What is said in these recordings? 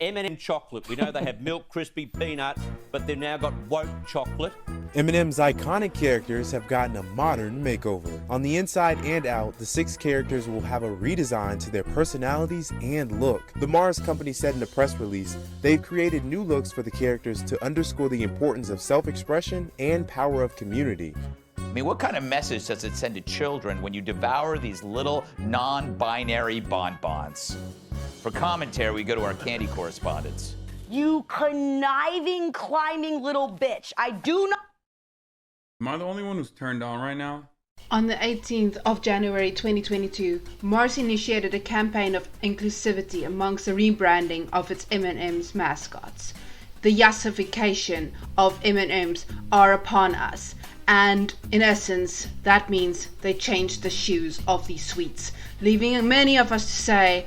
M&M chocolate. We know they have milk, crispy, peanut, but they've now got woke chocolate. M&M's iconic characters have gotten a modern makeover. On the inside and out, the 6 characters will have a redesign to their personalities and look. The Mars company said in a press release, they've created new looks for the characters to underscore the importance of self-expression and power of community. I mean, what kind of message does it send to children when you devour these little non-binary bonbons? For commentary, we go to our candy correspondents. You conniving, climbing little bitch. I do not... Am I the only one who's turned on right now? On the 18th of January 2022, Mars initiated a campaign of inclusivity amongst the rebranding of its M&M's mascots. The Yassification of M&M's are upon us. And in essence, that means they changed the shoes of these sweets, leaving many of us to say,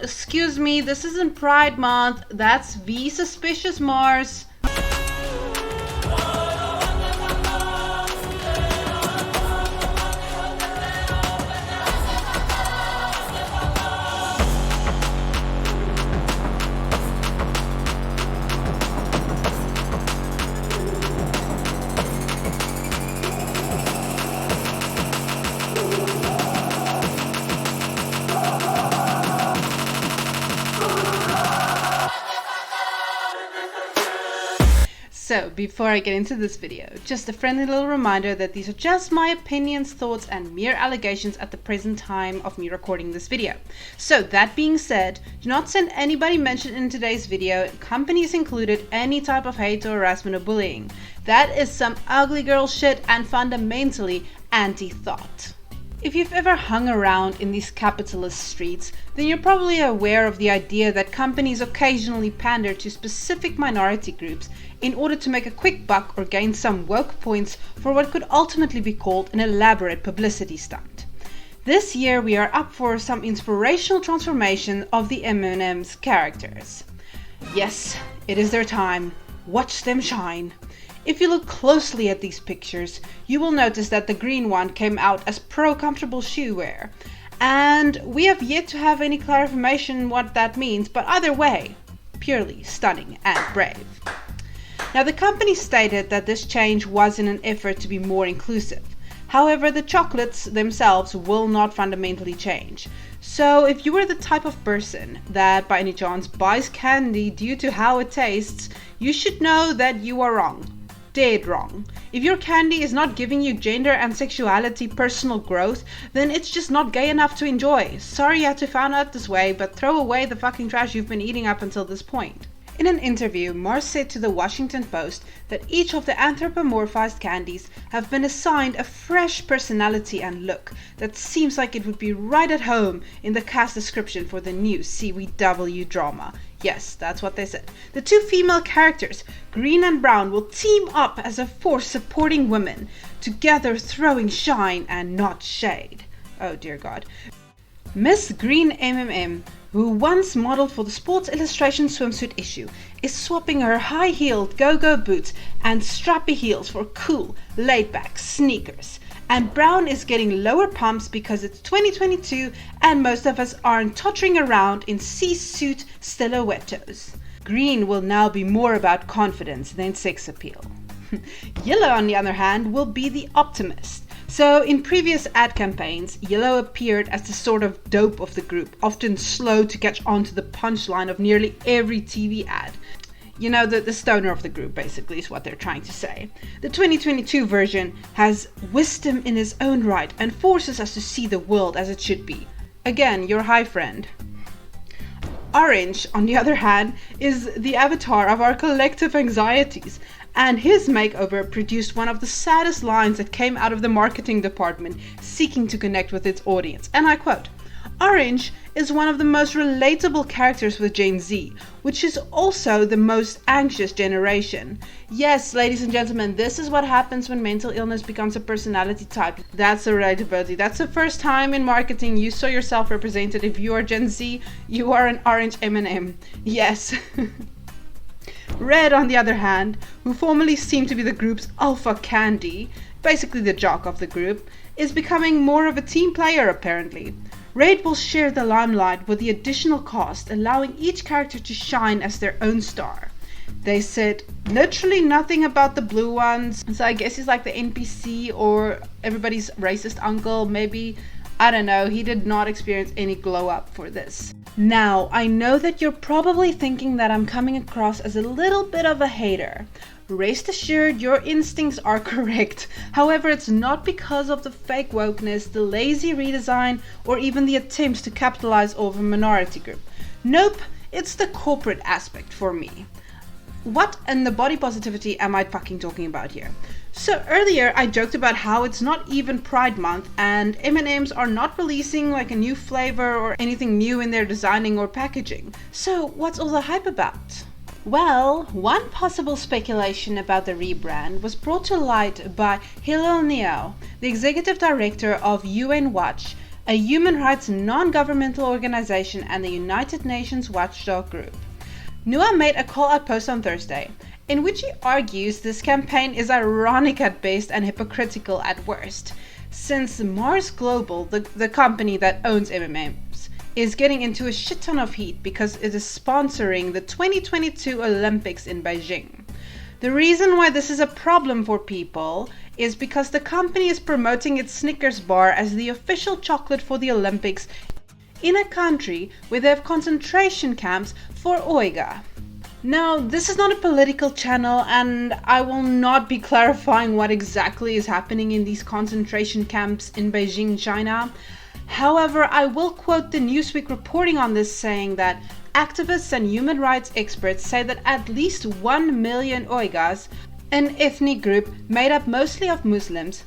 excuse me, this isn't Pride Month, that's V Suspicious Mars. So, before I get into this video, just a friendly little reminder that these are just my opinions, thoughts, and mere allegations at the present time of me recording this video. So, that being said, do not send anybody mentioned in today's video, companies included, any type of hate or harassment or bullying. That is some ugly girl shit and fundamentally anti-thought. If you've ever hung around in these capitalist streets, then you're probably aware of the idea that companies occasionally pander to specific minority groups in order to make a quick buck or gain some woke points for what could ultimately be called an elaborate publicity stunt. This year we are up for some inspirational transformation of the M&M's characters. Yes, it is their time. Watch them shine. If you look closely at these pictures, you will notice that the green one came out as pro-comfortable shoe wear. And we have yet to have any clarification what that means, but either way, purely stunning and brave. Now, the company stated that this change was in an effort to be more inclusive. However, the chocolates themselves will not fundamentally change. So if you are the type of person that by any chance buys candy due to how it tastes, you should know that you are wrong. Dead wrong. If your candy is not giving you gender and sexuality personal growth, then it's just not gay enough to enjoy. Sorry you had to find out this way, but throw away the fucking trash you've been eating up until this point. In an interview, Mars said to the Washington Post that each of the anthropomorphized candies have been assigned a fresh personality and look that seems like it would be right at home in the cast description for the new CW drama. Yes, that's what they said. The 2 female characters, Green and Brown, will team up as a force supporting women, together throwing shine and not shade. Oh dear God. Miss Green M&M, who once modeled for the Sports Illustration swimsuit issue, is swapping her high-heeled go-go boots and strappy heels for cool, laid-back sneakers. And Brown is getting lower pumps because it's 2022 and most of us aren't tottering around in C-suit stilettos. Green will now be more about confidence than sex appeal. Yellow, on the other hand, will be the optimist. So in previous ad campaigns, Yellow appeared as the sort of dope of the group, often slow to catch on to the punchline of nearly every TV ad. You know, the stoner of the group, basically, is what they're trying to say. The 2022 version has wisdom in its own right and forces us to see the world as it should be. Again, your high friend. Orange, on the other hand, is the avatar of our collective anxieties, and his makeover produced one of the saddest lines that came out of the marketing department seeking to connect with its audience. And I quote, "Orange is one of the most relatable characters with Gen Z, which is also the most anxious generation." Yes, ladies and gentlemen, this is what happens when mental illness becomes a personality type. That's the relatability. That's the first time in marketing you saw yourself represented. If you are Gen Z, you are an orange M&M. Yes. Red, on the other hand, who formerly seemed to be the group's alpha candy, basically the jock of the group, is becoming more of a team player apparently. Raid will share the limelight with the additional cast, allowing each character to shine as their own star. They said literally nothing about the blue ones, so I guess he's like the NPC or everybody's racist uncle, maybe. I don't know, he did not experience any glow up for this. Now, I know that you're probably thinking that I'm coming across as a little bit of a hater. Rest assured, your instincts are correct. However, it's not because of the fake wokeness, the lazy redesign, or even the attempts to capitalize over a minority group. Nope, it's the corporate aspect for me. What in the body positivity am I fucking talking about here? So earlier I joked about how it's not even Pride Month and M&Ms are not releasing like a new flavor or anything new in their designing or packaging. So what's all the hype about? Well, one possible speculation about the rebrand was brought to light by Hjalti, the executive director of UN Watch, a human rights non-governmental organization and the United Nations watchdog group. Nua made a call-out post on Thursday, in which he argues this campaign is ironic at best and hypocritical at worst, since Mars Global, the company that owns M&Ms, is getting into a shit ton of heat because it is sponsoring the 2022 Olympics in Beijing. The reason why this is a problem for people is because the company is promoting its Snickers bar as the official chocolate for the Olympics in a country where they have concentration camps for Uyghur. Now, this is not a political channel and I will not be clarifying what exactly is happening in these concentration camps in Beijing, China. However, I will quote the Newsweek reporting on this, saying that activists and human rights experts say that at least 1 million Uyghurs, an ethnic group made up mostly of Muslims,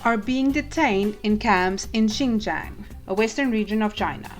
are being detained in camps in Xinjiang, a western region of China.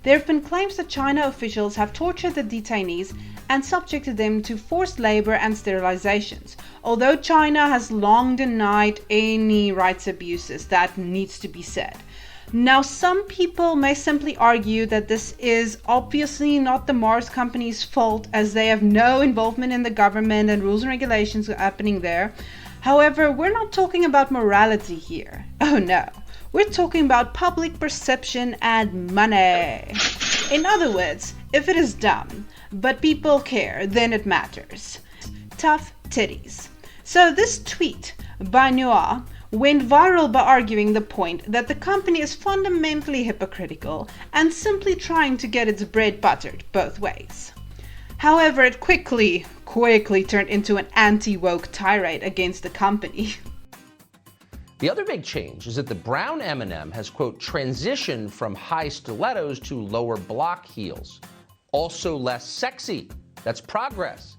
There have been claims that China officials have tortured the detainees and subjected them to forced labor and sterilizations. Although China has long denied any rights abuses, that needs to be said. Now, some people may simply argue that this is obviously not the Mars company's fault, as they have no involvement in the government and rules and regulations happening there. However, we're not talking about morality here. Oh no. We're talking about public perception and money. In other words, if it is dumb, but people care, then it matters. Tough titties. So this tweet by Noah went viral by arguing the point that the company is fundamentally hypocritical and simply trying to get its bread buttered both ways. However, it quickly turned into an anti-woke tirade against the company. The other big change is that the brown M&M has, quote, transitioned from high stilettos to lower block heels. Also less sexy. That's progress.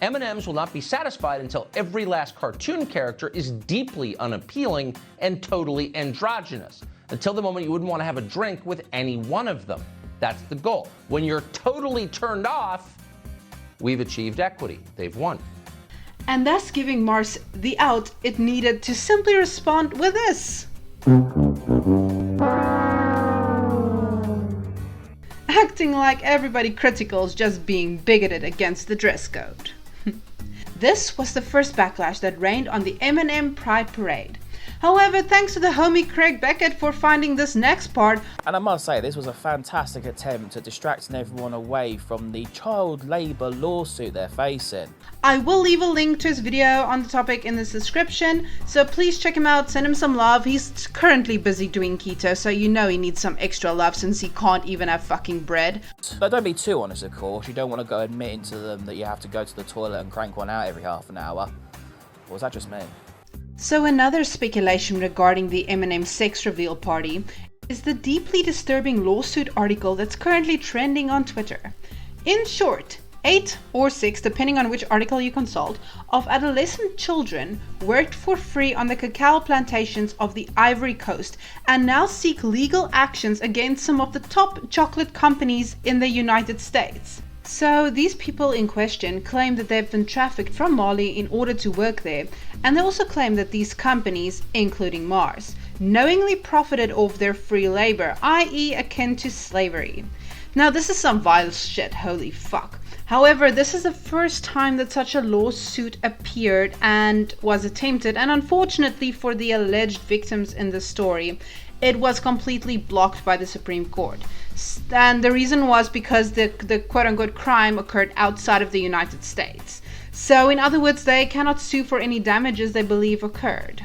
M&Ms will not be satisfied until every last cartoon character is deeply unappealing and totally androgynous. Until the moment you wouldn't want to have a drink with any one of them. That's the goal. When you're totally turned off, we've achieved equity. They've won. And thus giving Mars the out it needed to simply respond with this. Acting like everybody critical is just being bigoted against the dress code. This was the first backlash that rained on the M&M Pride Parade. However, thanks to the homie Craig Beckett for finding this next part. And I must say, this was a fantastic attempt at distracting everyone away from the child labour lawsuit they're facing. I will leave a link to his video on the topic in the description, so please check him out, send him some love. He's currently busy doing keto, so you know he needs some extra love since he can't even have fucking bread. But don't be too honest, of course. You don't want to go admitting to them that you have to go to the toilet and crank one out every half an hour. Or was that just me? So another speculation regarding the M&M sex reveal party is the deeply disturbing lawsuit article that's currently trending on Twitter. In short, 8 or 6, depending on which article you consult, of adolescent children worked for free on the cacao plantations of the Ivory Coast and now seek legal actions against some of the top chocolate companies in the United States. So these people in question claim that they've been trafficked from Mali in order to work there, and they also claim that these companies, including Mars, knowingly profited off their free labor, i.e. akin to slavery. Now this is some vile shit, holy fuck. However, this is the first time that such a lawsuit appeared and was attempted, and unfortunately for the alleged victims in the story, it was completely blocked by the Supreme Court. And the reason was because the quote-unquote crime occurred outside of the United States. So in other words, they cannot sue for any damages they believe occurred.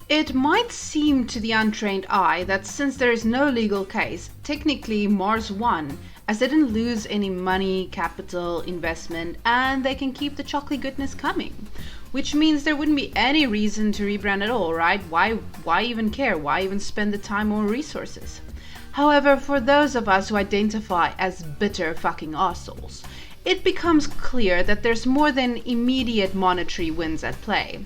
It might seem to the untrained eye that since there is no legal case, technically Mars won, as they didn't lose any money, capital, investment, and they can keep the chocolate goodness coming. Which means there wouldn't be any reason to rebrand at all, right? Why even care? Why even spend the time or resources? However, for those of us who identify as bitter fucking assholes, it becomes clear that there's more than immediate monetary wins at play.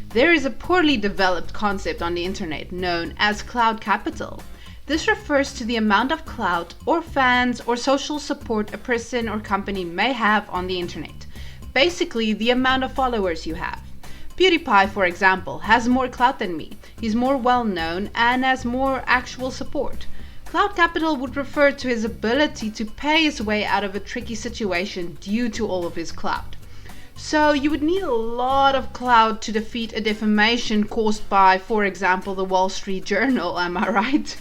There is a poorly developed concept on the internet known as cloud capital. This refers to the amount of clout or fans or social support a person or company may have on the internet. Basically, the amount of followers you have. PewDiePie, for example, has more clout than me. He's more well known and has more actual support. Cloud capital would refer to his ability to pay his way out of a tricky situation due to all of his clout. So you would need a lot of clout to defeat a defamation caused by, for example, the Wall Street Journal, am I right?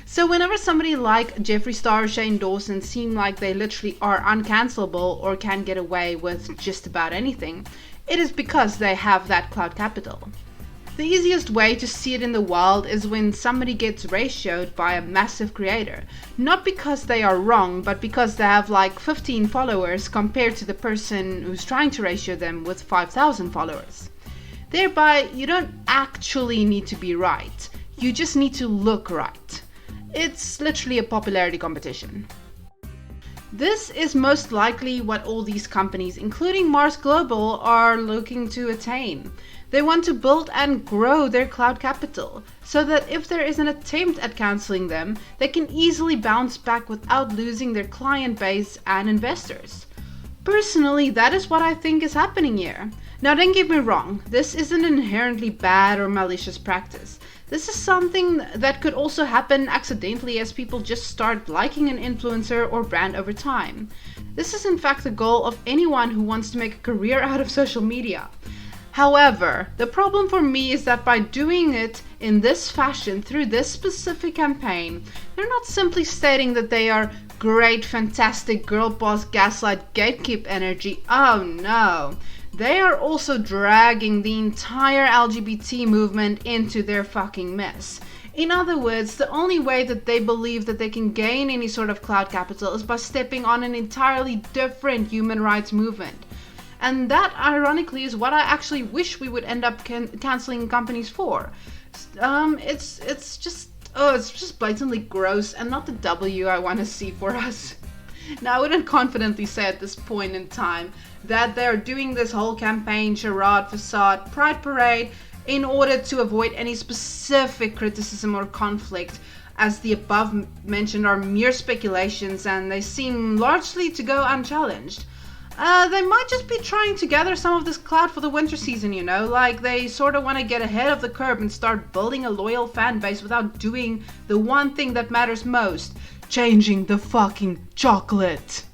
So whenever somebody like Jeffree Star or Shane Dawson seem like they literally are uncancelable or can get away with just about anything, it is because they have that clout capital. The easiest way to see it in the wild is when somebody gets ratioed by a massive creator. Not because they are wrong, but because they have like 15 followers compared to the person who's trying to ratio them with 5,000 followers. Thereby, you don't actually need to be right. You just need to look right. It's literally a popularity competition. This is most likely what all these companies, including Mars Global, are looking to attain. They want to build and grow their cloud capital, so that if there is an attempt at canceling them, they can easily bounce back without losing their client base and investors. Personally, that is what I think is happening here. Now don't get me wrong, this isn't inherently bad or malicious practice. This is something that could also happen accidentally as people just start liking an influencer or brand over time. This is in fact the goal of anyone who wants to make a career out of social media. However, the problem for me is that by doing it in this fashion through this specific campaign, they're not simply stating that they are great, fantastic, girl boss, gaslight, gatekeep energy. Oh no. They are also dragging the entire LGBT movement into their fucking mess. In other words, the only way that they believe that they can gain any sort of cloud capital is by stepping on an entirely different human rights movement. And that, ironically, is what I actually wish we would end up canceling companies for. It's just blatantly gross and not the W I want to see for us. Now, I wouldn't confidently say at this point in time that they're doing this whole campaign, charade, facade, pride parade in order to avoid any specific criticism or conflict, as the above mentioned are mere speculations and they seem largely to go unchallenged. They might just be trying to gather some of this clout for the winter season, you know, like they sort of want to get ahead of the curve and start building a loyal fan base without doing the one thing that matters most, changing the fucking chocolate.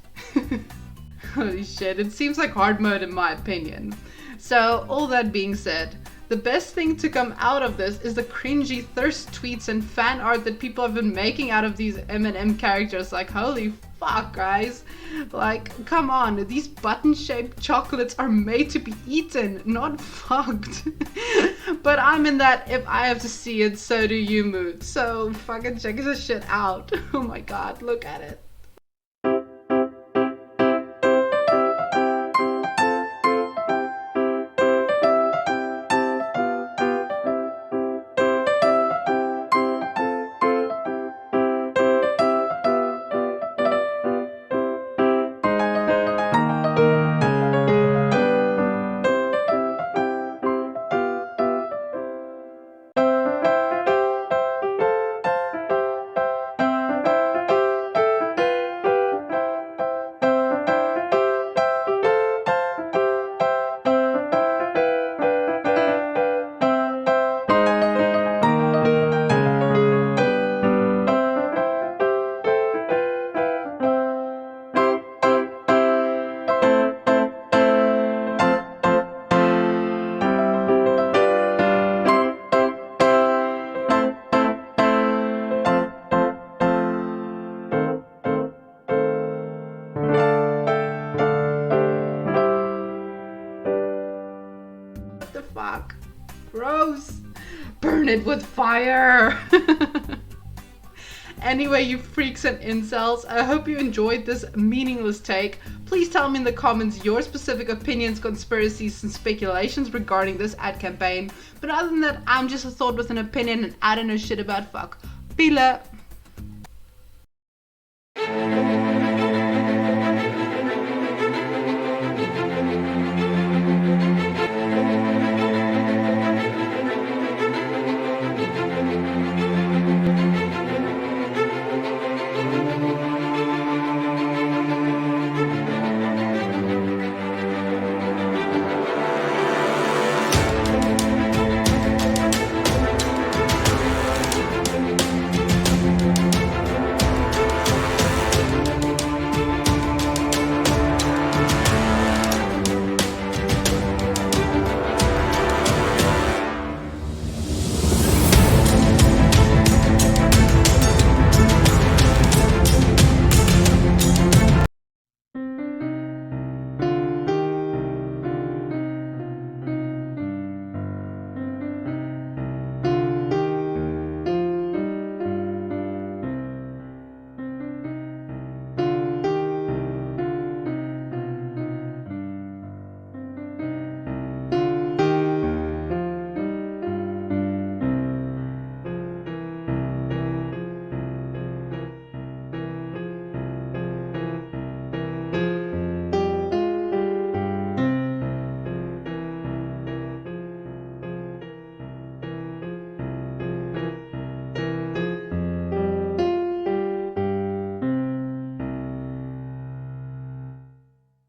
Holy shit, it seems like hard mode in my opinion. So, all that being said, the best thing to come out of this is the cringy thirst tweets and fan art that people have been making out of these M&M characters. Like, holy fuck, guys. Like, come on, these button-shaped chocolates are made to be eaten, not fucked. But I'm in that if I have to see it, so do you mood. So fucking check this shit out. Oh my god, look at it. burn it with fire. Anyway, you freaks and incels, I hope you enjoyed this meaningless take. Please tell me in the comments your specific opinions, conspiracies, and speculations regarding this ad campaign. But other than that, I'm just a thought with an opinion and I don't know shit about fuck. Pila.